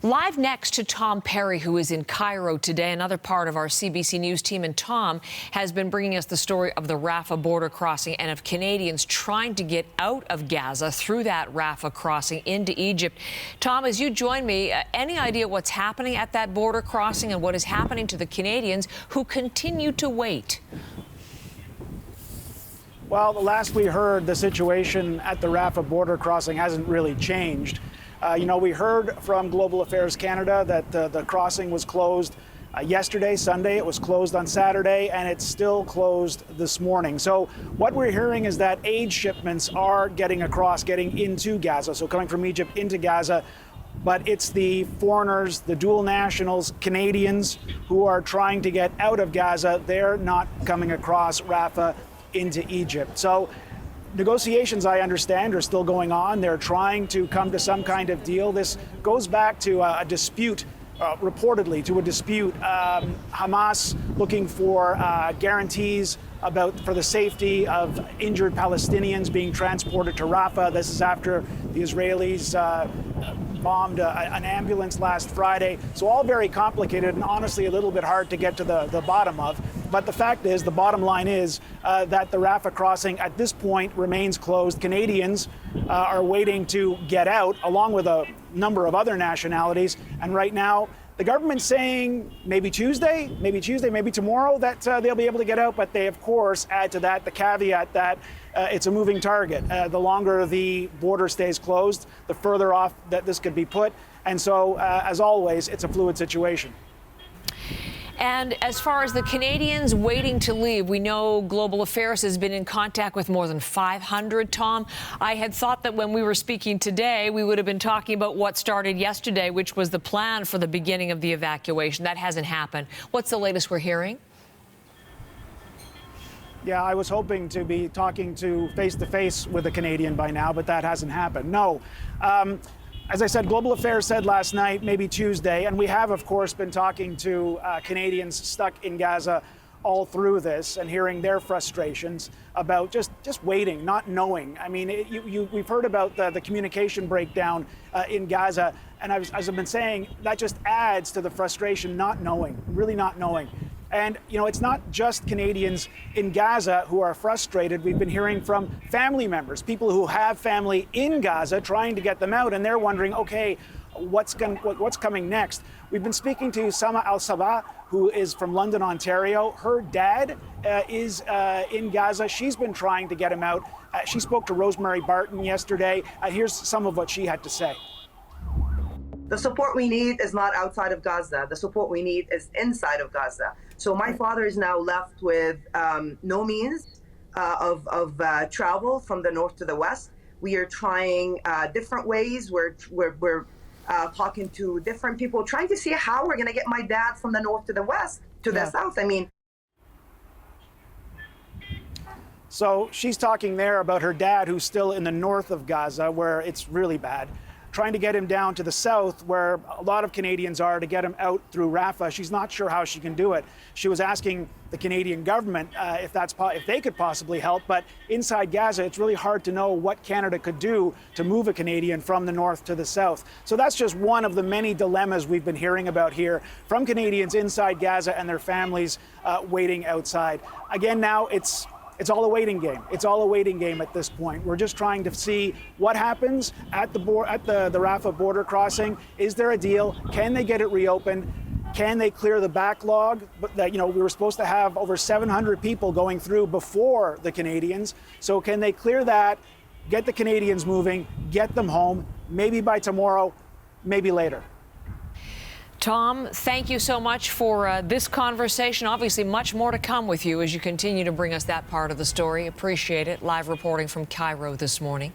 Live next to Tom Perry, who is in Cairo today, another part of our CBC News team. And Tom has been bringing us the story of the Rafah border crossing and of Canadians trying to get out of Gaza through that Rafah crossing into Egypt. Tom, as you join me, any idea what's happening at that border crossing and what is happening to the Canadians who continue to wait? Well, the last we heard, the situation at the Rafah border crossing hasn't really changed. We heard from Global Affairs Canada that the crossing was closed yesterday, Sunday. It was closed on Saturday, and it's still closed this morning. So what we're hearing is that aid shipments are getting across, getting into Gaza, so coming from Egypt into Gaza. But it's the foreigners, the dual nationals, Canadians, who are trying to get out of Gaza. They're not coming across Rafah into Egypt. So negotiations, I understand, are still going on. They're trying to come to some kind of deal. This goes back to a dispute, reportedly to a dispute. Hamas looking for guarantees for the safety of injured Palestinians being transported to Rafah. This is after the Israelis bombed an ambulance last Friday. So all very complicated and honestly a little bit hard to get to the bottom of. But the fact is, the bottom line is that the Rafah crossing at this point remains closed. Canadians are waiting to get out, along with a number of other nationalities. And right now, the government's saying maybe Tuesday, maybe tomorrow that they'll be able to get out. But they, of course, add to that the caveat that it's a moving target. The longer the border stays closed, the further off that this could be put. And so, as always, it's a fluid situation. And as far as the Canadians waiting to leave, we know Global Affairs has been in contact with more than 500, Tom. I had thought that when we were speaking today, we would have been talking about what started yesterday, which was the plan for the beginning of the evacuation. That hasn't happened. What's the latest we're hearing? Yeah, I was hoping to be talking to face-to-face with a Canadian by now, but that hasn't happened. No. As I said, Global Affairs said last night, maybe Tuesday, and we have, of course, been talking to Canadians stuck in Gaza all through this and hearing their frustrations about just waiting, not knowing. I mean, we've heard about the communication breakdown in Gaza, and as I've been saying, that just adds to the frustration, not knowing, really not knowing. And, it's not just Canadians in Gaza who are frustrated. We've been hearing from family members, people who have family in Gaza trying to get them out, and they're wondering, okay, what's coming next? We've been speaking to Sama Al-Sabah, who is from London, Ontario. Her dad is in Gaza. She's been trying to get him out. She spoke to Rosemary Barton yesterday. Here's some of what she had to say. The support we need is not outside of Gaza. The support we need is inside of Gaza. So my father is now left with no means of travel from the north to the west. We are trying different ways. We're talking to different people, trying to see how we're going to get my dad from the north to the west to the south. I mean. So she's talking there about her dad, who's still in the north of Gaza, where it's really bad. Trying to get him down to the south, where a lot of Canadians are, to get him out through Rafah. She's not sure how she can do it. She was asking the Canadian government if they could possibly help, but inside Gaza, it's really hard to know what Canada could do to move a Canadian from the north to the south. So that's just one of the many dilemmas we've been hearing about here from Canadians inside Gaza and their families waiting outside. Again, now it's all a waiting game. It's all a waiting game at this point. We're just trying to see what happens at the Rafah border crossing. Is there a deal? Can they get it reopened? Can they clear the backlog? But that we were supposed to have over 700 people going through before the Canadians. So can they clear that? Get the Canadians moving. Get them home. Maybe by tomorrow. Maybe later. Tom, thank you so much for this conversation. Obviously, much more to come with you as you continue to bring us that part of the story. Appreciate it. Live reporting from Cairo this morning.